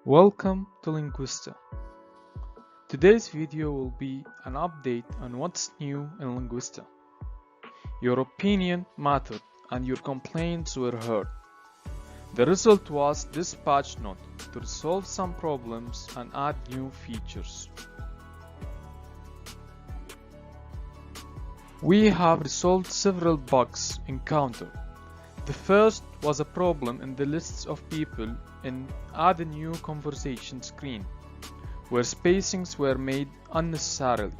Welcome to Linguista. Today's video will be an update on what's new in Linguista. Your opinion mattered and your complaints were heard. The result was this patch note to resolve some problems and add new features. We have resolved several bugs encountered. The first was a problem in the lists of people in Add a New Conversation screen, where spacings were made unnecessarily.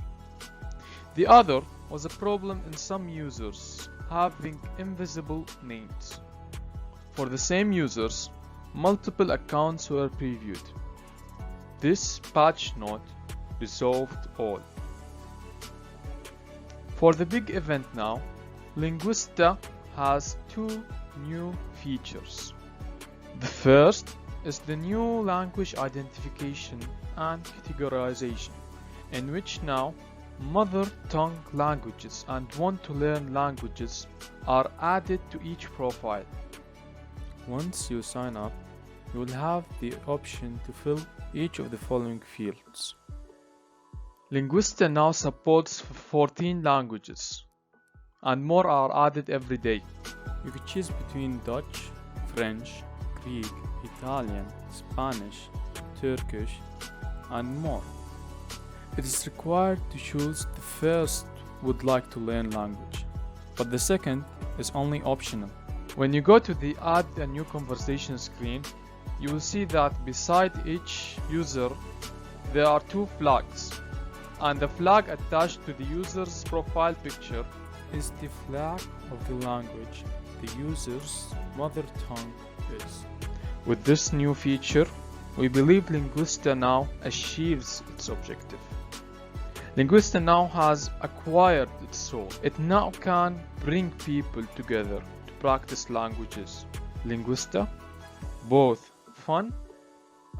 The other was a problem in some users having invisible names. For the same users, multiple accounts were previewed. This patch note resolved all. For the big event now, Linguista has two new features. The first is the new language identification and categorization, in which now mother tongue languages and want-to-learn languages are added to each profile. Once you sign up, you will have the option to fill each of the following fields. Linguista now supports 14 languages, and more are added every day. You could choose between Dutch, French, Greek, Italian, Spanish, Turkish, and more. It is required to choose the first would like to learn language, but the second is only optional. When you go to the Add a New Conversation screen, you will see that beside each user there are two flags, and the flag attached to the user's profile picture is the flag of the language the user's mother tongue is. With this new feature, we believe Linguista now achieves its objective. Linguista now has acquired its soul. It now can bring people together to practice languages. Linguista, both fun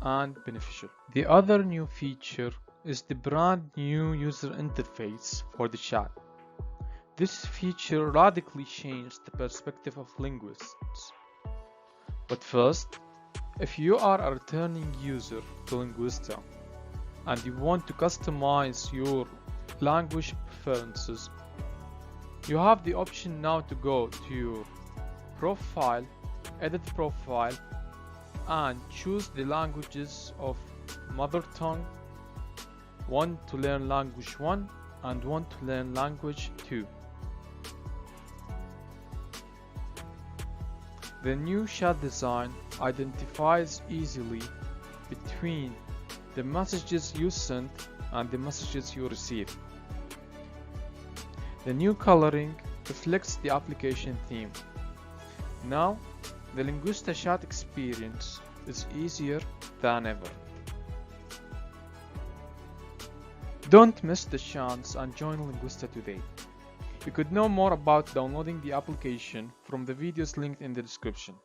and beneficial. The other new feature is the brand new user interface for the chat. This feature radically changed the perspective of linguists. But first, if you are a returning user to Linguista and you want to customize your language preferences, you have the option now to go to your profile, edit profile, and choose the languages of mother tongue, want to learn language 1 and want to learn language 2. The new chat design identifies easily between the messages you sent and the messages you receive. The new coloring reflects the application theme. Now, the Linguista chat experience is easier than ever. Don't miss the chance and join Linguista today. You could know more about downloading the application from the videos linked in the description.